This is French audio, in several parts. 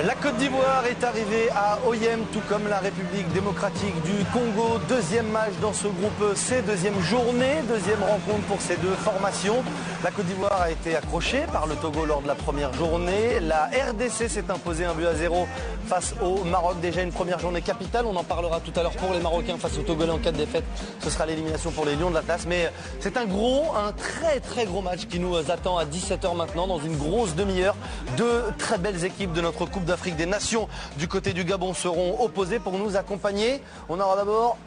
La Côte d'Ivoire est arrivée à Oyem, tout comme la République démocratique du Congo. Deuxième match dans ce groupe C, deuxième journée, deuxième rencontre pour ces deux formations. La Côte d'Ivoire a été accrochée par le Togo lors de la première journée. La RDC s'est imposée 1-0 face au Maroc. Déjà une première journée capitale. On en parlera tout à l'heure pour les Marocains face aux Togolais en cas de défaite. Ce sera l'élimination pour les Lions de l'Atlas. Mais c'est un très gros match qui nous attend à 17h maintenant dans une grosse demi-heure. Deux très belles équipes de notre Coupe d'Afrique des Nations du côté du Gabon seront opposées pour nous accompagner. On aura d'abord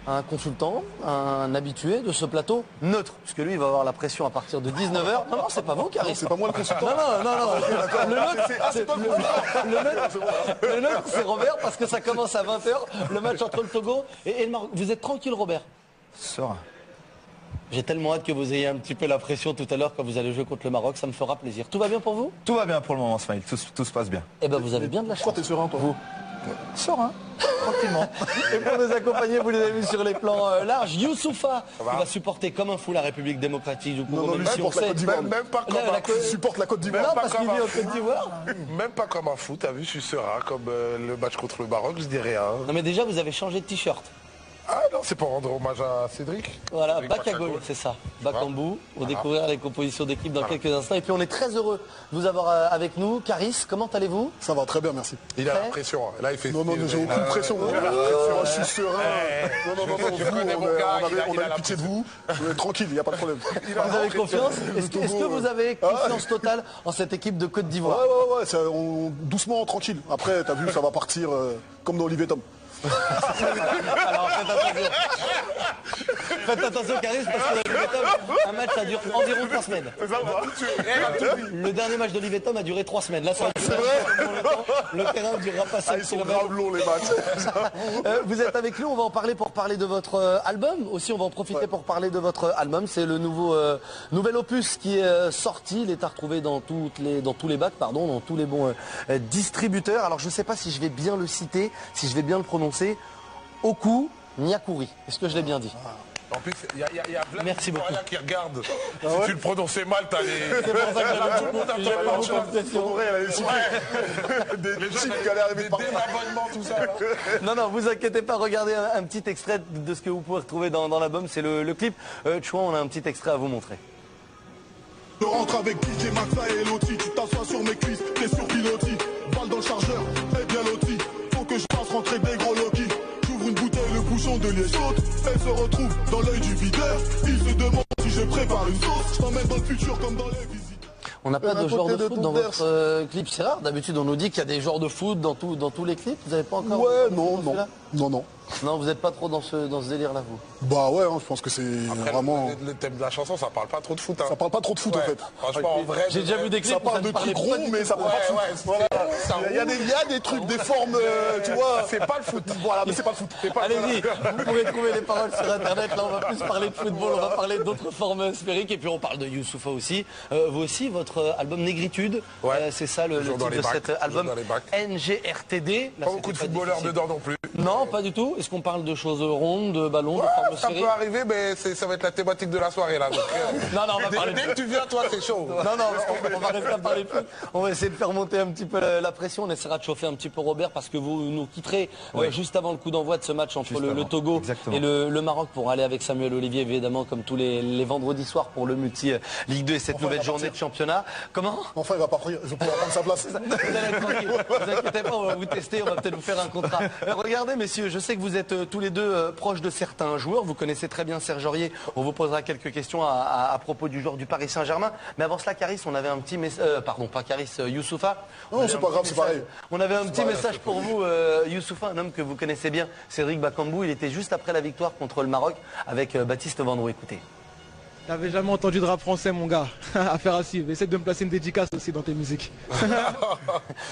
un consultant, un habitué de ce plateau neutre, puisque lui il va avoir la pression à partir de 19h. Non, c'est pas vous, Karim. C'est pas moi le consultant. Non. Okay, Le neutre, c'est Robert, parce que ça commence à 20h, le match entre le Togo et le Maroc. Vous êtes tranquille, Robert? Sora. J'ai tellement hâte que vous ayez un petit peu la pression tout à l'heure quand vous allez jouer contre le Maroc, ça me fera plaisir. Tout va bien pour vous? Tout va bien pour le moment, Smile, tout se passe bien. Eh ben vous avez bien de la chance. Pourquoi t'es serein, toi? Vous Serein, tranquillement. Et pour nous accompagner, vous les avez vus sur les plans larges, Youssoufa, qui va supporter comme un fou la République démocratique du Congo. Non, lui supporte la Côte d'Ivoire. Même pas comme un fou. Supporte la Côte d'Ivoire. Non, parce qu'il vit en Côte d'Ivoire. Même pas comme un fou, t'as vu, je suis serein, comme le match contre le Maroc, je dis rien. Non mais déjà, vous avez changé de t-shirt. Ah non, c'est pour rendre hommage à Cédric. Voilà, bac à gauche, c'est ça. Bac en bout. On découvrira les compositions d'équipe dans quelques instants. Et puis on est très heureux de vous avoir avec nous. Caris, comment allez-vous? Ça va très bien, merci. Il a la pression. Là, il fait. Non, j'ai aucune pression. Je suis serein. On a pitié de vous. Tranquille, il n'y a pas de problème. Vous avez confiance? Est-ce que vous avez confiance totale en cette équipe de Côte d'Ivoire? Ouais, doucement, tranquille. Après, t'as vu, ça va partir comme dans Olivier Tom. Alors faites attention Caris, parce que un match ça dure environ 3 semaines. Le dernier match d'Olivier Tom a duré 3 semaines. Là, le terrain ne durera pas 5 Ils sont grave longs les matchs. Vous êtes avec nous, on va en parler pour parler de votre album. Aussi, on va en profiter pour parler de votre album. C'est le nouvel opus qui est sorti. Il est à retrouver dans tous les bacs, dans tous les bons distributeurs. Alors je ne sais pas si je vais bien le citer, si je vais bien le prononcer. Oku Nyakuri. Est-ce que je l'ai bien dit? En plus, il y a plein Merci beaucoup. qui regardent. Si tu le prononçais mal, t'as les... C'est pour ça que j'avais beaucoup de pression. Des chics qui allaient arriver par abonnements, tout ça. Non, vous inquiétez pas, regardez un petit extrait de ce que vous pouvez retrouver dans l'album. C'est le clip. Chouan, on a un petit extrait à vous montrer. Je rentre avec DJ Maxa et Loti. Tu t'assois sur mes cuisses, t'es sur pilotis. Balle dans le chargeur, et bien loti. Faut que je passe rentrer des gros Loki. J'ouvre une bouteille, le bouchon de liège saute. Elle se retrouve dans l'œil du videur. Il se demande si je prépare une sauce. Je t'emmène dans le futur comme dans les visites. On n'a pas de joueurs de foot dans votre clip, c'est rare. D'habitude, on nous dit qu'il y a des joueurs de foot dans tous les clips. Vous n'avez pas encore? Ouais, non. Non, vous n'êtes pas trop dans ce délire-là, vous? Bah ouais, je pense que c'est vraiment... Le thème de la chanson, ça parle pas trop de foot. Ça parle pas trop de foot en fait. Franchement, en vrai... J'ai déjà vu des clips ça parle de trucs ronds, mais ça parle pas de foot. Voilà. Il y a des trucs, des formes, tu vois... C'est pas le foot. Voilà, mais c'est pas le foot. Allez-y, vous pourrez trouver les paroles sur Internet. Là, on va plus parler de football, on va parler d'autres formes sphériques. Et puis, on parle de Youssoufa aussi. Vous aussi, votre album Négritude, c'est ça le titre de cet album NGRTD. Pas beaucoup de footballeurs dedans non plus. Non, pas du tout. Est-ce qu'on parle de choses rondes, de ballons, de formes ça sphériques? peut arriver, mais ça va être la thématique de la soirée là. Donc, non, on va parler dès que tu viens, toi, c'est chaud. Non, on va rester à parler de foot. On va essayer de faire monter un petit peu la pression. On essaiera de chauffer un petit peu Robert parce que vous nous quitterez juste avant le coup d'envoi de ce match entre le Togo et le Maroc pour aller avec Samuel Olivier, évidemment, comme tous les vendredis soirs pour le multi Ligue 2 et cette nouvelle journée de championnat. Comment? Enfin, il va pas prendre sa place. Vous allez être tranquille. Vous inquiétez pas, on va vous tester, on va peut-être vous faire un contrat. Regardez, messieurs, je sais que vous êtes tous les deux proches de certains joueurs. Vous connaissez très bien Serge Aurier. On vous posera quelques questions à propos du joueur du Paris Saint-Germain. Mais avant cela, Caris, on avait un petit message. Pardon, pas Caris, Youssoufa. Non, c'est pas grave, c'est pareil. On avait un petit message pour vous, Youssoufa, un homme que vous connaissez bien, Cédric Bakambu. Il était juste après la victoire contre le Maroc avec Baptiste Vendroux. Écoutez. T'avais jamais entendu de rap français, mon gars. Affaire à suivre. Essaie de me placer une dédicace aussi dans tes musiques.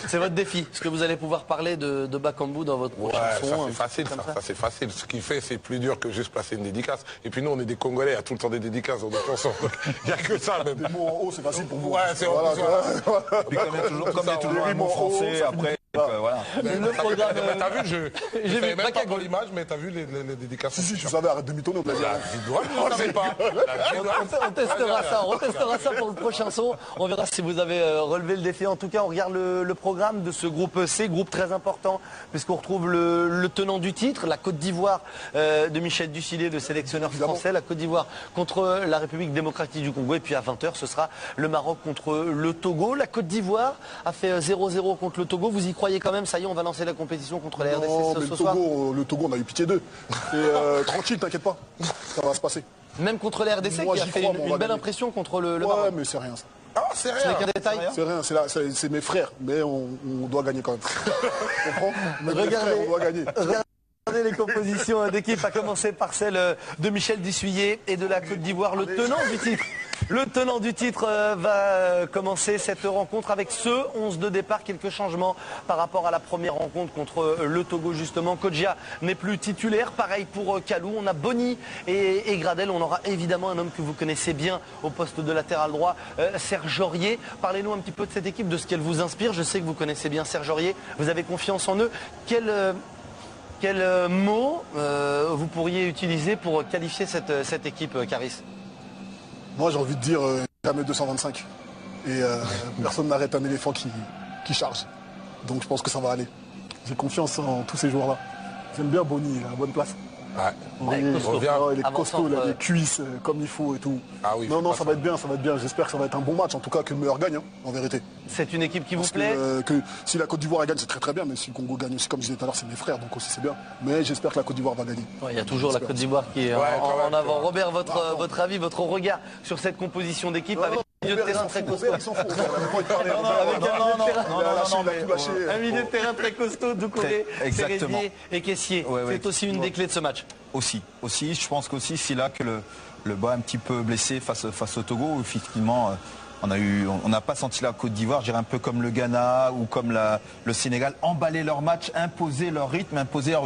C'est votre défi. Est-ce que vous allez pouvoir parler de Bakambu dans votre prochaine chanson? Ça c'est facile, ça c'est facile. Ce qu'il fait, c'est plus dur que juste placer une dédicace. Et puis nous, on est des Congolais, il y a tout le temps des dédicaces dans nos chansons. Il n'y a que ça même. Des mots en haut, c'est facile pour vous. Ouais, c'est voilà. Puis comme il y a toujours un mot français, après... voilà. Le programme. T'as vu, je savais même pas Bakayoko. dans l'image, mais t'as vu les dédicaces. Si, je savais, arrête de m'étonner. La vie droite, je ne savais pas. On testera ça pour le prochain son. On verra si vous avez relevé le défi. En tout cas, on regarde le programme de ce groupe C, groupe très important, puisqu'on retrouve le tenant du titre, la Côte d'Ivoire de Michel Ducillet, le sélectionneur français. La Côte d'Ivoire contre la République démocratique du Congo. Et puis à 20h, ce sera le Maroc contre le Togo. La Côte d'Ivoire a fait 0-0 contre le Togo. Vous y croyez quand même? Ça y est, on va lancer la compétition contre la RDC Non, mais ce soir. le Togo, on a eu pitié d'eux. Et tranquille, t'inquiète pas. Ça va se passer. Même contre la RDC Moi, qui a j'y fait crois, une mais on va belle gagner. impression contre le Ouais, Maroc. mais c'est rien ça. Ah, c'est Ce n'est rien. qu'un détail. C'est rien, c'est mes frères, mais on doit gagner quand même. Tu comprends? Mais mes Regardez. frères, on doit gagner. Regardez les compositions d'équipe, à commencer par celle de Michel Ducillet et de la Côte d'Ivoire, le tenant du titre. Le tenant du titre va commencer cette rencontre avec ce 11 de départ. Quelques changements par rapport à la première rencontre contre le Togo justement. Kodjia n'est plus titulaire, pareil pour Kalou. On a Boni et Gradel. On aura évidemment un homme que vous connaissez bien au poste de latéral droit, Serge Aurier. Parlez-nous un petit peu de cette équipe, de ce qu'elle vous inspire. Je sais que vous connaissez bien Serge Aurier, vous avez confiance en eux. Quel mot vous pourriez utiliser pour qualifier cette équipe, Caris? Moi, j'ai envie de dire jamais 225. Et personne n'arrête un éléphant qui charge. Donc je pense que ça va aller. J'ai confiance en tous ces joueurs-là. J'aime bien Boni, il a la bonne place. Ouais. Il costaud. est costaud, il a des cuisses comme il faut et tout. Ah oui, non, faut ça pas va être bien, ça va être bien. J'espère que ça va être un bon match, en tout cas que le meilleur gagne, en vérité. C'est une équipe qui vous Parce plaît? que si la Côte d'Ivoire gagne, c'est très très bien, mais si le Congo gagne aussi, comme je disais tout à l'heure, c'est mes frères, donc aussi c'est bien. Mais j'espère que la Côte d'Ivoire va gagner. Ouais, il y a toujours la Côte d'Ivoire qui est Ouais, quand en même, avant. ouais. Robert, votre avis, votre regard sur cette composition d'équipe avec un milieu de terrain très costaud. Ils s'en foutent. Un milieu de terrain très costaud, Doucouré, Exactement. Férézier et Caissier. Ouais, C'est aussi une des clés de ce match. Aussi, je pense qu'aussi c'est là que le bas un petit peu blessé face au Togo, où effectivement on n'a pas senti la Côte d'Ivoire, je dirais un peu comme le Ghana ou comme le Sénégal, emballer leur match, imposer leur rythme, imposer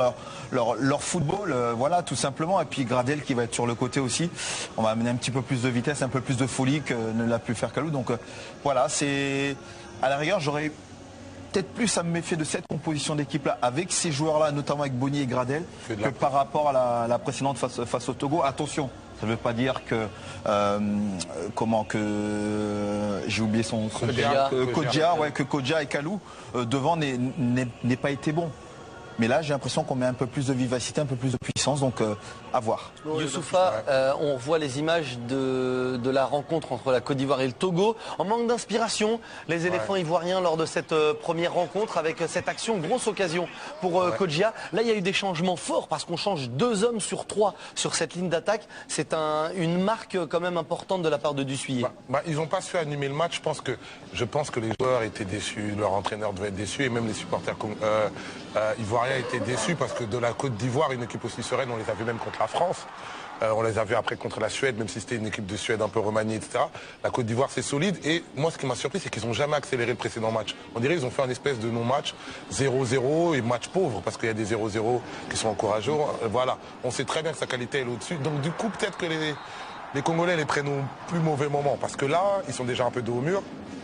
leur football, voilà tout simplement. Et puis Gradel qui va être sur le côté aussi, on va amener un petit peu plus de vitesse, un peu plus de folie que ne l'a pu faire Kalou. Donc voilà, c'est à la rigueur j'aurais peut-être plus à me méfier de cette composition d'équipe-là, avec ces joueurs-là, notamment avec Boni et Gradel, que par rapport à la précédente face au Togo. Attention, ça ne veut pas dire que j'ai oublié son que Kodjia et Kalou devant n'aient pas été bons. Mais là, j'ai l'impression qu'on met un peu plus de vivacité, un peu plus de puissance, donc à voir. Youssoufa, on revoit les images de la rencontre entre la Côte d'Ivoire et le Togo. En manque d'inspiration, les éléphants ivoiriens lors de cette première rencontre avec cette action, grosse occasion pour Kodjia. Là, il y a eu des changements forts parce qu'on change 2 hommes sur 3 sur cette ligne d'attaque. C'est une marque quand même importante de la part de Ducillet. Ils n'ont pas su animer le match. Je pense que les joueurs étaient déçus, leur entraîneur devait être déçu et même les supporters ivoiriens étaient déçus parce que de la Côte d'Ivoire, une équipe aussi sereine, on les a vus même contre la France. On les a vus après contre la Suède, même si c'était une équipe de Suède un peu remaniée, etc. La Côte d'Ivoire, c'est solide. Et moi, ce qui m'a surpris, c'est qu'ils n'ont jamais accéléré le précédent match. On dirait qu'ils ont fait un espèce de non-match, 0-0 et match pauvre, parce qu'il y a des 0-0 qui sont encourageants. Voilà. On sait très bien que sa qualité est au-dessus. Donc, du coup, peut-être que les Congolais les prennent au plus mauvais moment. Parce que là, ils sont déjà un peu dos au mur.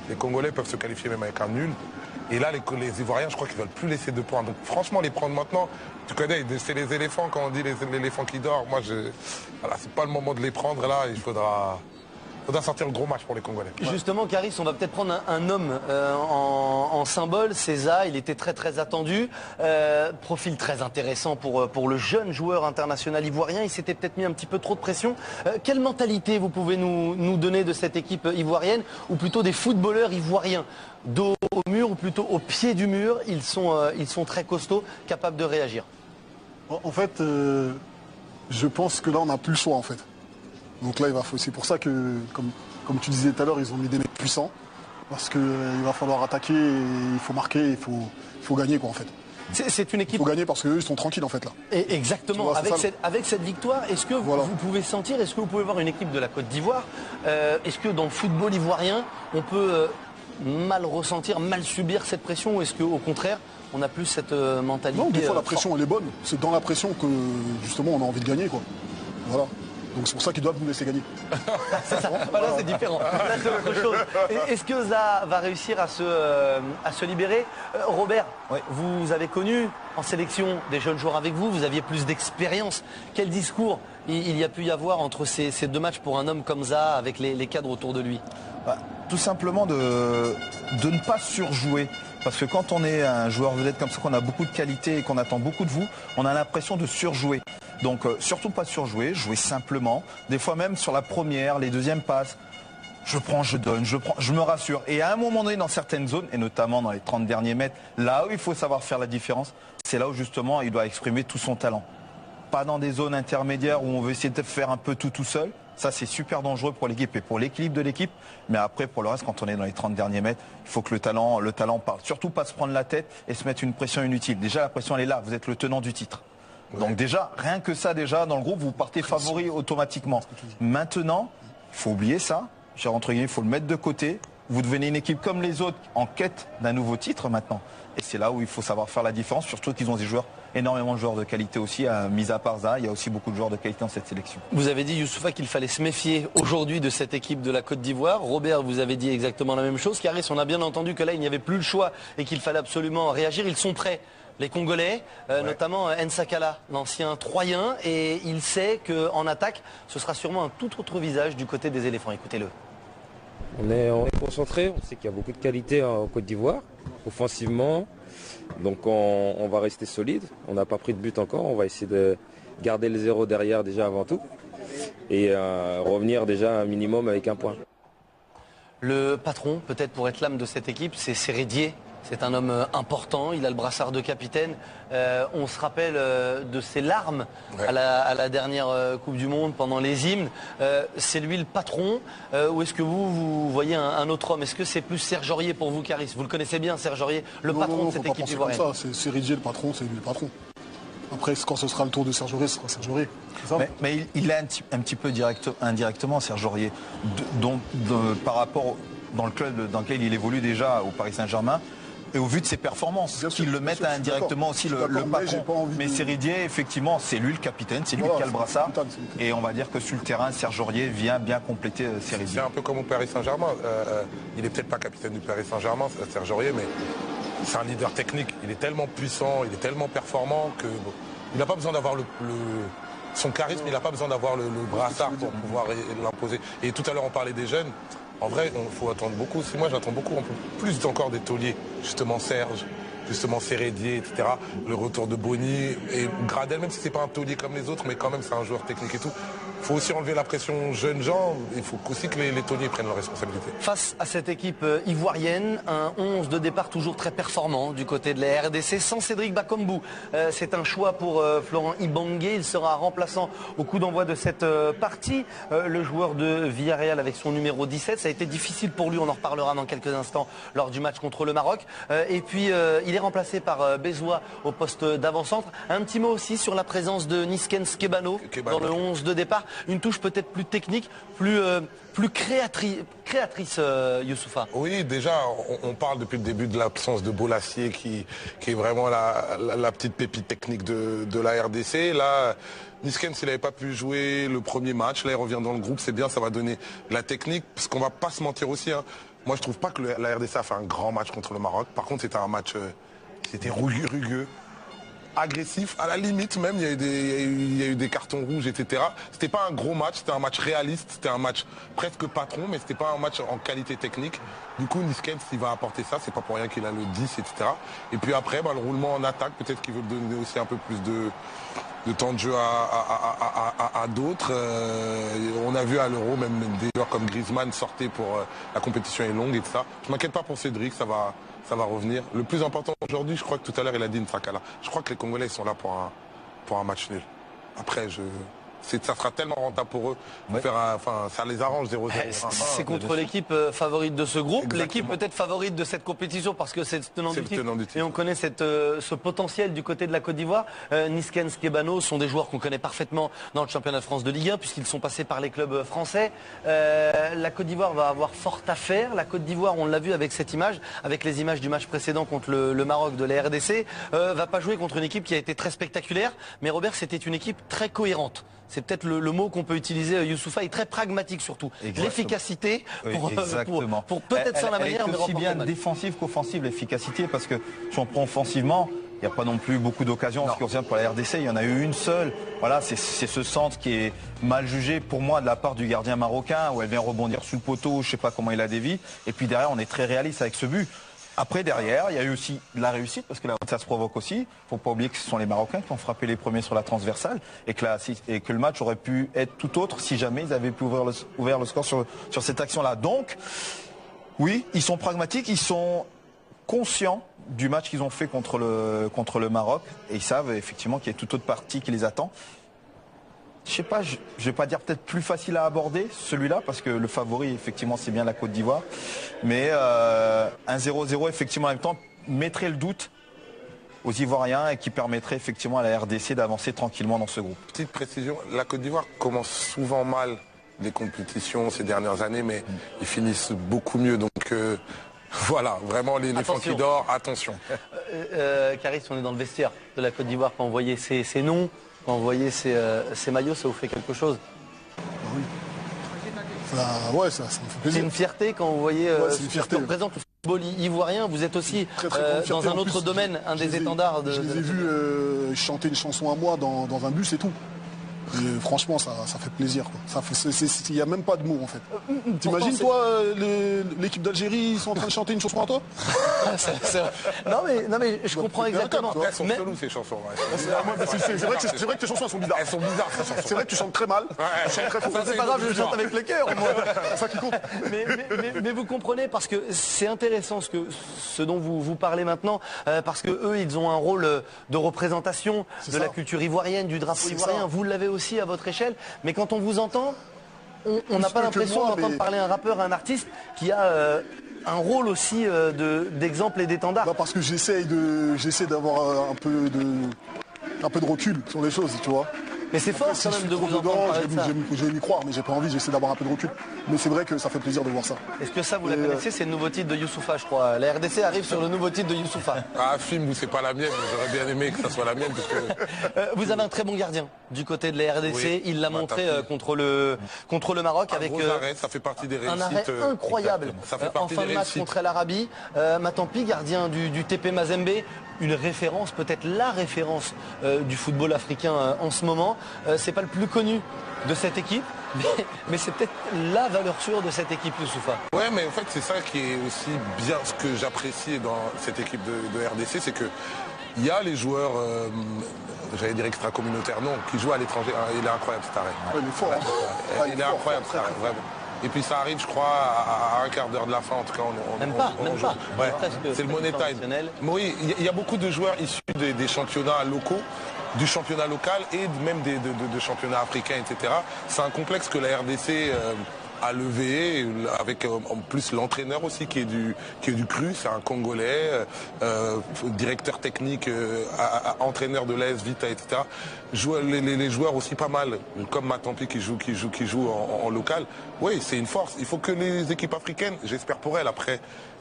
Les Congolais peuvent se qualifier même avec un nul. Et là, les Ivoiriens, je crois qu'ils ne veulent plus laisser de points. Donc franchement, les prendre maintenant, tu connais, c'est les éléphants, quand on dit l'éléphant qui dort. Moi, voilà, c'est pas le moment de les prendre. Là, il faudra sortir le gros match pour les Congolais. Justement, Caris, on va peut-être prendre un homme en symbole, César. Il était très très attendu. Profil très intéressant pour le jeune joueur international ivoirien. Il s'était peut-être mis un petit peu trop de pression. Quelle mentalité vous pouvez nous donner de cette équipe ivoirienne, ou plutôt des footballeurs ivoiriens? Dos au mur ou plutôt au pied du mur, ils sont très costauds, capables de réagir. En fait, je pense que là, on n'a plus le choix, en fait. Donc là, c'est pour ça que, comme tu disais tout à l'heure, ils ont mis des mecs puissants. Parce qu'il va falloir attaquer, il faut marquer, il faut gagner, quoi, en fait. C'est une équipe. Il faut gagner parce qu'eux, ils sont tranquilles, en fait, là. Et exactement. Tu vois, avec cette victoire, est-ce que vous pouvez sentir, est-ce que vous pouvez voir une équipe de la Côte d'Ivoire, est-ce que dans le football ivoirien, on peut mal ressentir, mal subir cette pression, ou est-ce qu'au contraire, on a plus cette mentalité? Non, des fois, la pression, elle est bonne. C'est dans la pression que, justement, on a envie de gagner, quoi. Voilà. Donc c'est pour ça qu'ils doivent nous laisser gagner. C'est ça. Voilà, c'est différent. Là, c'est autre chose. Est-ce que Zaha va réussir à se libérer? Robert, vous avez connu en sélection des jeunes joueurs avec vous, vous aviez plus d'expérience. Quel discours il y a pu y avoir entre ces deux matchs pour un homme comme Zaha avec les cadres autour de lui? Tout simplement de ne pas surjouer. Parce que quand on est un joueur vedette comme ça, qu'on a beaucoup de qualité et qu'on attend beaucoup de vous, on a l'impression de surjouer. Donc surtout pas surjouer, jouer simplement. Des fois même sur la première, les deuxièmes passes, je prends, je donne, je me rassure. Et à un moment donné, dans certaines zones, et notamment dans les 30 derniers mètres, là où il faut savoir faire la différence, c'est là où justement il doit exprimer tout son talent. Pas dans des zones intermédiaires où on veut essayer de faire un peu tout seul. Ça, c'est super dangereux pour l'équipe et pour l'équilibre de l'équipe. Mais après, pour le reste, quand on est dans les 30 derniers mètres, il faut que le talent parle. Surtout pas se prendre la tête et se mettre une pression inutile. Déjà, la pression, elle est là. Vous êtes le tenant du titre. Ouais. Donc déjà, rien que ça, déjà, dans le groupe, vous partez favori automatiquement. Maintenant, il faut oublier ça. Entre guillemets, il faut le mettre de côté. Vous devenez une équipe comme les autres en quête d'un nouveau titre maintenant. Et c'est là où il faut savoir faire la différence, surtout qu'ils ont des joueurs, énormément de joueurs de qualité aussi, mis à part Zaha, il y a aussi beaucoup de joueurs de qualité dans cette sélection. Vous avez dit, Youssoupha, qu'il fallait se méfier aujourd'hui de cette équipe de la Côte d'Ivoire. Robert, vous avez dit exactement la même chose. Caris, on a bien entendu que là, il n'y avait plus le choix et qu'il fallait absolument réagir. Ils sont prêts, les Congolais, notamment Nsakala, l'ancien Troyen, et il sait qu'en attaque, ce sera sûrement un tout autre visage du côté des éléphants. Écoutez-le. On est concentré, on sait qu'il y a beaucoup de qualité en Côte d'Ivoire, offensivement. Donc on va rester solide. On n'a pas pris de but encore. On va essayer de garder le 0 derrière déjà avant tout. Et revenir déjà un minimum avec un point. Le patron, peut-être pour être l'âme de cette équipe, c'est Sérédier. C'est un homme important, il a le brassard de capitaine. On se rappelle de ses larmes à la dernière Coupe du Monde pendant les hymnes. C'est lui le patron ou est-ce que vous voyez un autre homme? Est-ce que c'est plus Serge Aurier pour vous, Caris? Vous le connaissez bien, Serge Aurier, le patron de cette équipe ivoirienne. C'est Sérédier le patron, c'est lui le patron. Après, quand ce sera le tour de Serge Aurier, ce sera Serge Aurier. Mais il est un petit peu indirectement, Serge Aurier, par rapport dans le club dans lequel il évolue déjà au Paris Saint-Germain. Et au vu de ses performances, qu'ils le mettent indirectement aussi le patron. Mais Sérédier, effectivement, c'est lui le capitaine, c'est lui qui a le brassard. Et on va dire que sur le terrain, Serge Aurier vient bien compléter Sérédier. C'est un peu comme au Paris Saint-Germain. Il n'est peut-être pas capitaine du Paris Saint-Germain, Serge Aurier, mais c'est un leader technique. Il est tellement puissant, il est tellement performant que il n'a pas besoin d'avoir son charisme, il n'a pas besoin d'avoir le brassard pour pouvoir l'imposer. Et tout à l'heure, on parlait des jeunes. En vrai, il faut attendre beaucoup. Moi, j'attends beaucoup, un peu plus encore des tauliers. Justement Serge, justement Sérédier, etc. Le retour de Boni et Gradel, même si c'est pas un taulier comme les autres, mais quand même c'est un joueur technique et tout. Il faut aussi enlever la pression aux jeunes gens. Il faut aussi que les tauliers prennent leurs responsabilités. Face à cette équipe ivoirienne, un 11 de départ toujours très performant du côté de la RDC, sans Cédric Bakambu. C'est un choix pour Florent Ibangé. Il sera remplaçant au coup d'envoi de cette partie. Le joueur de Villarreal avec son numéro 17. Ça a été difficile pour lui, on en reparlera dans quelques instants lors du match contre le Maroc. Et puis il est remplacé par Bezois au poste d'avant-centre. Un petit mot aussi sur la présence de Niskens Kebano dans le 11 de départ. Une touche peut-être plus technique, plus créatrice, Youssoupha. Oui, déjà, on parle depuis le début de l'absence de Bolassier qui est vraiment la petite pépite technique de la RDC. Là, Niskens, il n'avait pas pu jouer le premier match. Là, il revient dans le groupe, c'est bien, ça va donner la technique. Parce qu'on va pas se mentir aussi. Moi, je trouve pas que la RDC a fait un grand match contre le Maroc. Par contre, c'était un match, c'était rugueux. Agressif, à la limite même, il y a eu des cartons rouges, etc. C'était pas un gros match, c'était un match réaliste, c'était un match presque patron, mais c'était pas un match en qualité technique. Du coup, Niskens, il va apporter ça, c'est pas pour rien qu'il a le 10, etc. Et puis après, le roulement en attaque, peut-être qu'il veut donner aussi un peu plus de temps de jeu à d'autres. On a vu à l'Euro, même des joueurs comme Griezmann sortaient pour la compétition est longue et tout ça. Je m'inquiète pas pour Cédric, ça va revenir. Le plus important aujourd'hui, je crois que tout à l'heure, il a dit Nsakala. Je crois que les Congolais sont là pour un match nul. Après, ça sera tellement rentable pour eux. Ça les arrange 0-0. C'est contre l'équipe favorite de ce groupe, l'équipe peut-être favorite de cette compétition parce que c'est le tenant du titre. Et on connaît ce potentiel du côté de la Côte d'Ivoire. Niskens, Kebano sont des joueurs qu'on connaît parfaitement dans le championnat de France de Ligue 1 puisqu'ils sont passés par les clubs français. La Côte d'Ivoire va avoir fort à faire. La Côte d'Ivoire, on l'a vu avec cette image, avec les images du match précédent contre le Maroc de la RDC, va pas jouer contre une équipe qui a été très spectaculaire. Mais Robert, c'était une équipe très cohérente c'est peut-être le mot qu'on peut utiliser. Youssoufa est très pragmatique surtout. Exactement. L'efficacité pour peut-être sans la manière, mais aussi bien défensive qu'offensive, l'efficacité, parce que si on prend offensivement, il n'y a pas non plus beaucoup d'occasions en ce qui concerne pour la RDC. Il y en a eu une seule. Voilà, c'est ce centre qui est mal jugé pour moi de la part du gardien marocain, où elle vient rebondir sous le poteau, je ne sais pas comment il a dévié. Et puis derrière, on est très réaliste avec ce but. Après, derrière, il y a eu aussi de la réussite, parce que là, ça se provoque aussi. Il ne faut pas oublier que ce sont les Marocains qui ont frappé les premiers sur la transversale, et que le match aurait pu être tout autre si jamais ils avaient pu ouvrir le score sur cette action-là. Donc, oui, ils sont pragmatiques, ils sont conscients du match qu'ils ont fait contre le Maroc, et ils savent effectivement qu'il y a toute autre partie qui les attend. Je sais pas, je vais pas dire peut-être plus facile à aborder celui-là, parce que le favori effectivement c'est bien la Côte d'Ivoire, mais un 0-0 effectivement en même temps mettrait le doute aux Ivoiriens et qui permettrait effectivement à la RDC d'avancer tranquillement dans ce groupe. Petite précision, la Côte d'Ivoire commence souvent mal les compétitions ces dernières années, mais ils finissent beaucoup mieux, donc voilà, vraiment l'éléphant qui dort, attention. Caris, on est dans le vestiaire de la Côte d'Ivoire, quand on voyait ces noms, quand vous voyez ces maillots, ça vous fait quelque chose? Oui. Ouais, ça me fait plaisir. C'est une fierté quand vous voyez ce que représente le football ivoirien. Vous êtes aussi très dans un autre domaine, un des étendards de... Je les ai vus chanter une chanson à moi dans un bus et tout. Et franchement, ça fait plaisir. Il n'y a même pas de mots en fait. T'imagines toi, l'équipe d'Algérie, ils sont en train de chanter une chanson à toi? Non mais je comprends exactement. Elles sont cheloues ces chansons. C'est vrai que tes chansons elles sont bizarres. Elles sont bizarres ces chansons. C'est vrai que tu chantes très mal. Tu chantes très fort. C'est pas grave, je chante avec le cœur. C'est ça qui compte. Mais vous comprenez, parce que c'est intéressant ce dont vous parlez maintenant, parce que eux, ils ont un rôle de représentation de la culture ivoirienne, du drapeau ivoirien. Vous l'avez aussi à votre échelle, mais quand on vous entend, on n'a pas l'impression d'entendre parler un rappeur, un artiste qui a un rôle aussi d'exemple et d'étendard. Parce que j'essaie d'avoir un peu de recul sur les choses, tu vois. Mais c'est fort quand même de vous entendre parler de ça. Je vais y croire, mais j'ai pas envie, j'essaie d'avoir un peu de recul. Mais c'est vrai que ça fait plaisir de voir ça. Est-ce que ça, vous la connaissez? C'est le nouveau titre de Youssoufa, je crois. La RDC arrive sur le nouveau titre de Youssoufa. Ah, film où c'est pas la mienne, j'aurais bien aimé que ça soit la mienne. Parce que... vous avez un très bon gardien du côté de la RDC. Oui, il l'a montré contre le Maroc. Avec gros arrêt, ça fait partie des réussites. Un arrêt incroyable. Ça fait partie en fin de match contre l'Arabie. Matampi, gardien du TP Mazembe. Une référence, peut-être la référence du football africain en ce moment. C'est pas le plus connu de cette équipe, mais c'est peut-être la valeur sûre de cette équipe, Youssoufa. Ouais, mais en fait c'est ça qui est aussi bien, ce que j'apprécie dans cette équipe de RDC, c'est que il y a les joueurs, j'allais dire extra-communautaires, non, qui jouent à l'étranger. Il est incroyable cet arrêt. Ouais, il est fort. Il est incroyable cet arrêt, vraiment. Et puis ça arrive, je crois, à un quart d'heure de la fin. En tout cas, même pas. Ouais, c'est le money time. Oui, il y a beaucoup de joueurs issus des championnats locaux, du championnat local et même de championnats africains, etc. C'est un complexe que la RDC a levé, avec en plus l'entraîneur aussi qui est du cru, c'est un Congolais, directeur technique, entraîneur de l'AS Vita, etc. Les joueurs aussi pas mal, comme Matampi qui joue en local. Oui, c'est une force. Il faut que les équipes africaines, j'espère pour elles après,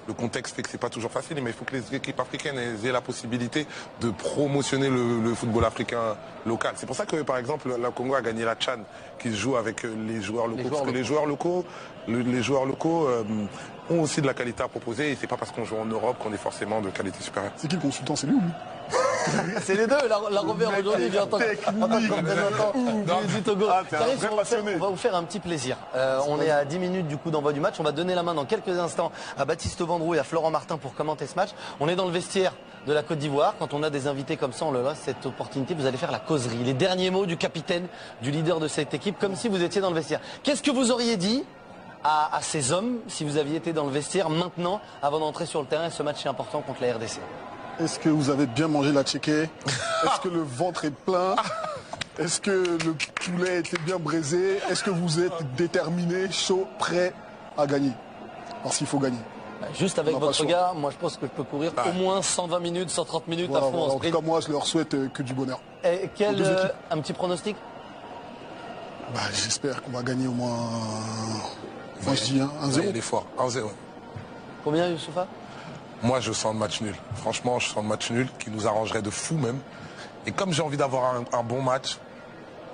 le contexte fait que c'est pas toujours facile, mais il faut que les équipes africaines aient la possibilité de promotionner le football africain local. C'est pour ça que, par exemple, la Congo a gagné la Tchad, qui se joue avec les joueurs locaux. Parce que les joueurs locaux ont aussi de la qualité à proposer, et c'est pas parce qu'on joue en Europe qu'on est forcément de qualité supérieure. C'est qui le consultant? C'est lui ou lui? C'est les deux, la Robert aujourd'hui, en tant que représentant du Togo. On va vous faire un petit plaisir. On est à 10 minutes du coup d'envoi du match. On va donner la main dans quelques instants à Baptiste Vendroux et à Florent Martin pour commenter ce match. On est dans le vestiaire de la Côte d'Ivoire. Quand on a des invités comme ça, on leur laisse cette opportunité. Vous allez faire la causerie, les derniers mots du capitaine, du leader de cette équipe, comme si vous étiez dans le vestiaire. Qu'est-ce que vous auriez dit à ces hommes si vous aviez été dans le vestiaire maintenant, avant d'entrer sur le terrain? Ce match est important contre la RDC. Est-ce que vous avez bien mangé la tchéké? Est-ce que le ventre est plein? Est-ce que le poulet était bien braisé? Est-ce que vous êtes déterminé, chaud, prêt à gagner? Parce qu'il faut gagner. Juste avec votre regard, moi je pense que je peux courir au moins 120 minutes, 130 minutes à fond en sprint. En tout cas, moi je leur souhaite que du bonheur. Et un petit pronostic? J'espère qu'on va gagner au moins, moi je dis 1-0. Il est fort, 1-0. Combien, Youssoufa? Moi, je sens le match nul. Franchement, je sens le match nul qui nous arrangerait de fou même. Et comme j'ai envie d'avoir un bon match,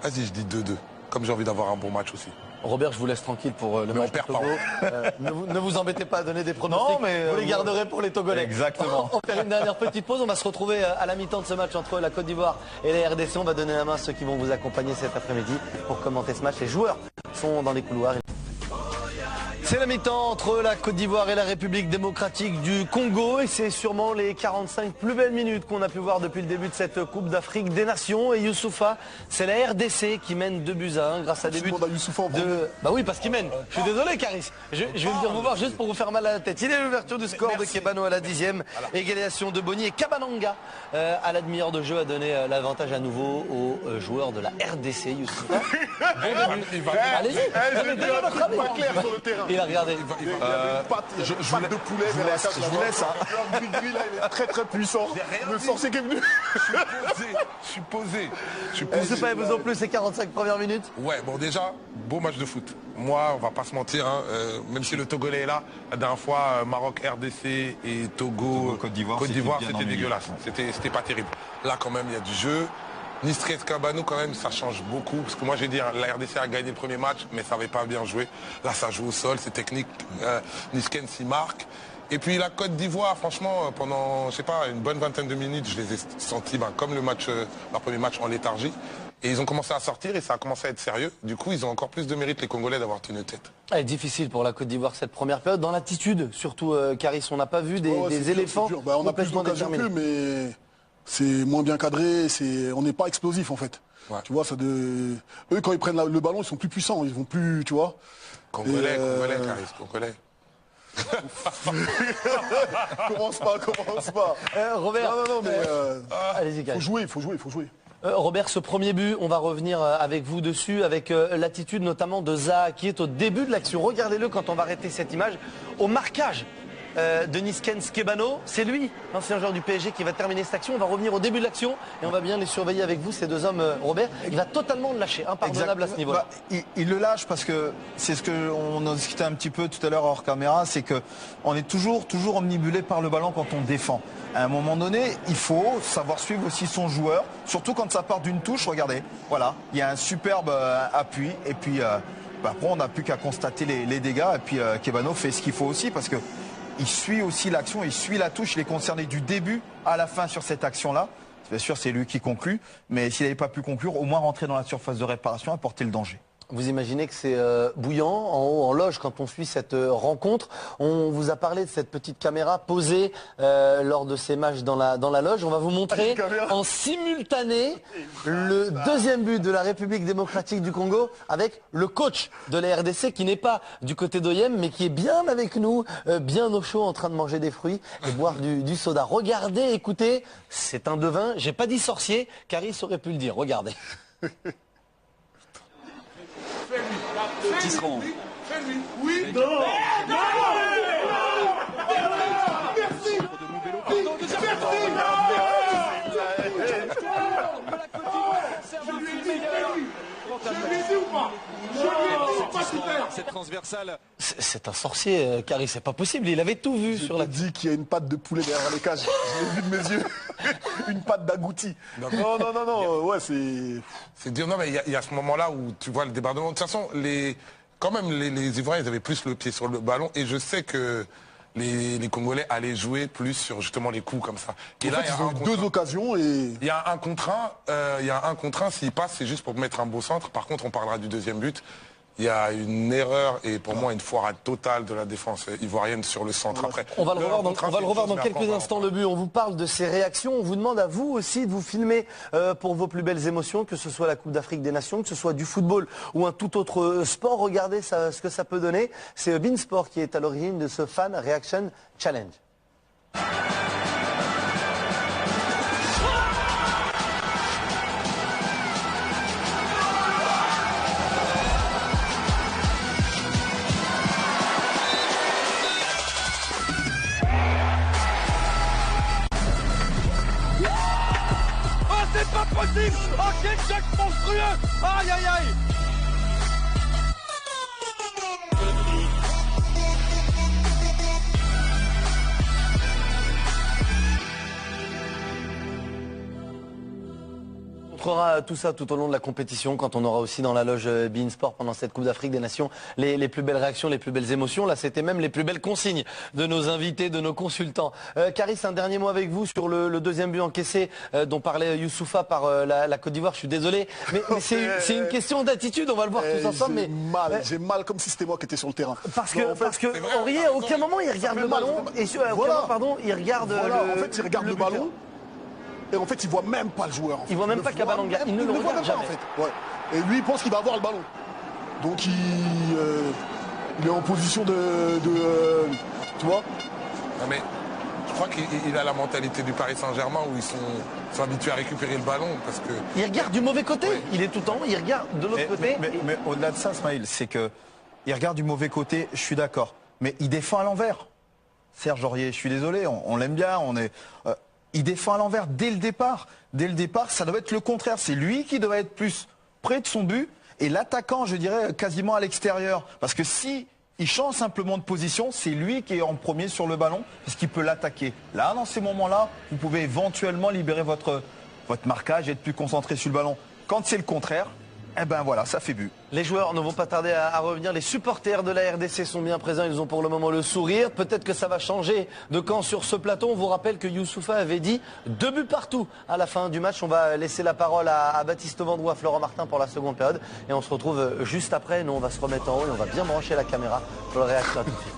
Vas-y, je dis 2-2. Comme j'ai envie d'avoir un bon match aussi. Robert, je vous laisse tranquille pour le match perd du Togo. Ne vous embêtez pas à donner des pronostics. Non, mais, vous les garderez pour les Togolais. Exactement. On va faire une dernière petite pause. On va se retrouver à la mi-temps de ce match entre la Côte d'Ivoire et la RDC. On va donner la main à ceux qui vont vous accompagner cet après-midi pour commenter ce match. Les joueurs sont dans les couloirs. C'est la mi-temps entre la Côte d'Ivoire et la République démocratique du Congo et c'est sûrement les 45 plus belles minutes qu'on a pu voir depuis le début de cette Coupe d'Afrique des Nations. Et Youssoufa, c'est la RDC qui mène 2-1 grâce à des buts de... Bah oui, parce qu'il mène. Je suis désolé, Caris. Je vais venir vous voir juste pour vous faire mal à la tête. Il est l'ouverture du score de Kebano à la 10e. Égalisation de Boni et Kabananga à la demi-heure de jeu a donné l'avantage à nouveau aux joueurs de la RDC. Youssoufa. Allez-y. Pas clair sur le terrain. Il a regardé. Il y avait une patte de poulet. Je vous laisse. Le gris, là, il est très très puissant. Le sorcier qui est venu. Je suis posé. Youssoufa et vous en plus ces 45 premières minutes. Ouais, bon déjà, beau match de foot. Moi, on va pas se mentir, hein, même si le Togolais est là, la dernière fois, Maroc, RDC et Togo, Côte d'Ivoire, c'était dégueulasse. C'était pas terrible. Là, quand même, il y a du jeu. Niskens Kabano, quand même, ça change beaucoup. Parce que moi, j'ai dit, hein, la RDC a gagné le premier match, mais ça n'avait pas bien joué. Là, ça joue au sol, c'est technique. Niskens, il marque. Et puis la Côte d'Ivoire, franchement, pendant, je sais pas, une bonne vingtaine de minutes, je les ai sentis comme leur premier match en léthargie. Et ils ont commencé à sortir et ça a commencé à être sérieux. Du coup, ils ont encore plus de mérite, les Congolais, d'avoir tenu tête. Difficile pour la Côte d'Ivoire cette première période. Dans l'attitude, surtout, Caris, on n'a pas vu des éléphants. Bah, on a plus d'occasions qu'eux, mais c'est moins bien cadré. On n'est pas explosif, en fait. Ouais. Tu vois, eux, quand ils prennent le ballon, ils sont plus puissants. Ils vont plus, tu vois. Congolais, Caris, Congolais. Commence pas. Robert. Non, mais allez-y, Caris. Faut jouer. Robert, ce premier but, on va revenir avec vous dessus, avec l'attitude notamment de Zaha qui est au début de l'action. Regardez-le quand on va arrêter cette image. Au marquage de Niskens Kebano, c'est lui, l'ancien joueur du PSG, qui va terminer cette action. On va revenir au début de l'action et on va bien les surveiller avec vous, ces deux hommes, Robert. Il va totalement le lâcher, impardonnable à ce niveau-là. Il le lâche parce que c'est ce qu'on a discuté un petit peu tout à l'heure hors caméra, c'est qu'on est toujours omnibulé par le ballon quand on défend. À un moment donné, il faut savoir suivre aussi son joueur, surtout quand ça part d'une touche. Regardez, voilà, il y a un superbe appui et puis après on n'a plus qu'à constater les dégâts et puis Kebano fait ce qu'il faut aussi parce que il suit aussi l'action, il suit la touche, il est concerné du début à la fin sur cette action-là. Bien sûr, c'est lui qui conclut, mais s'il n'avait pas pu conclure, au moins rentrer dans la surface de réparation, apporter le danger. Vous imaginez que c'est bouillant en haut, en loge, quand on suit cette rencontre. On vous a parlé de cette petite caméra posée lors de ces matchs dans la loge. On va vous montrer en simultané le deuxième but de la République démocratique du Congo avec le coach de la RDC qui n'est pas du côté d'Oyem mais qui est bien avec nous, bien au chaud en train de manger des fruits et boire du soda. Regardez, écoutez, c'est un devin. J'ai pas dit sorcier, Caris aurait pu le dire. Regardez. Tisserand. Oui, non. Merci. Cette transversale. C'est un sorcier, Caris, c'est pas possible. Il avait tout vu sur la. Je te dis qu'il y a une patte de poulet derrière les cages. Je l'ai vu de mes yeux. Une patte d'agouti. Non. Ouais, c'est. C'est dur. Non, mais il y a ce moment-là où tu vois le débordement. De toute façon, quand même, les Ivoiriens, ils avaient plus le pied sur le ballon. Et je sais que les Congolais allaient jouer plus sur justement les coups comme ça. Et en fait, ils ont eu deux occasions et. Il y a un contre un. S'il passe, c'est juste pour mettre un beau centre. Par contre, on parlera du deuxième but. Il y a une erreur et pour moi une foirade totale de la défense ivoirienne sur le centre. Après, on va le revoir dans quelques instants le but. On vous parle de ces réactions. On vous demande à vous aussi de vous filmer pour vos plus belles émotions, que ce soit la Coupe d'Afrique des Nations, que ce soit du football ou un tout autre sport. Regardez ce que ça peut donner. C'est Beansport qui est à l'origine de ce Fan Reaction Challenge. Pas possible. Oh, quel choc monstrueux. Aïe, aïe, aïe. montrera tout ça tout au long de la compétition, quand on aura aussi dans la loge beIN Sport pendant cette Coupe d'Afrique des Nations les plus belles réactions, les plus belles émotions. Là, c'était même les plus belles consignes de nos invités, de nos consultants. Caris, un dernier mot avec vous sur le deuxième but encaissé dont parlait Youssoupha par la Côte d'Ivoire. Je suis désolé, mais c'est une question d'attitude. On va le voir tous ensemble. J'ai mal comme si c'était moi qui étais sur le terrain. Parce que Aurier, à aucun moment il regarde le ballon et à aucun moment, pardon, il regarde en fait, il regarde le ballon. Et en fait, il voit même pas le joueur. En fait. Il voit même pas qu'il y a ballon. Il ne le voit même pas, en fait. Ouais. Et lui, il pense qu'il va avoir le ballon. Donc, il est en position de tu vois. Non, mais je crois qu'il a la mentalité du Paris Saint-Germain où ils sont habitués à récupérer le ballon parce que... Il regarde du mauvais côté. Oui. Il est tout le temps. Il regarde de l'autre côté. Mais au-delà de ça, Smaïl, c'est que il regarde du mauvais côté. Je suis d'accord. Mais il défend à l'envers. Serge Aurier, je suis désolé, on l'aime bien. Il défend à l'envers dès le départ. Dès le départ, ça doit être le contraire. C'est lui qui doit être plus près de son but et l'attaquant, je dirais, quasiment à l'extérieur. Parce que si il change simplement de position, c'est lui qui est en premier sur le ballon parce qu'il peut l'attaquer. Là, dans ces moments-là, vous pouvez éventuellement libérer votre marquage et être plus concentré sur le ballon. Quand c'est le contraire, eh ben voilà, ça fait but. Les joueurs ne vont pas tarder à revenir. Les supporters de la RDC sont bien présents. Ils ont pour le moment le sourire. Peut-être que ça va changer de camp sur ce plateau. On vous rappelle que Youssoupha avait dit 2 buts partout à la fin du match. On va laisser la parole à Baptiste Vendroux, à Florent Martin pour la seconde période. Et on se retrouve juste après. Nous, on va se remettre en haut et on va bien brancher la caméra pour le réaction à tout de suite.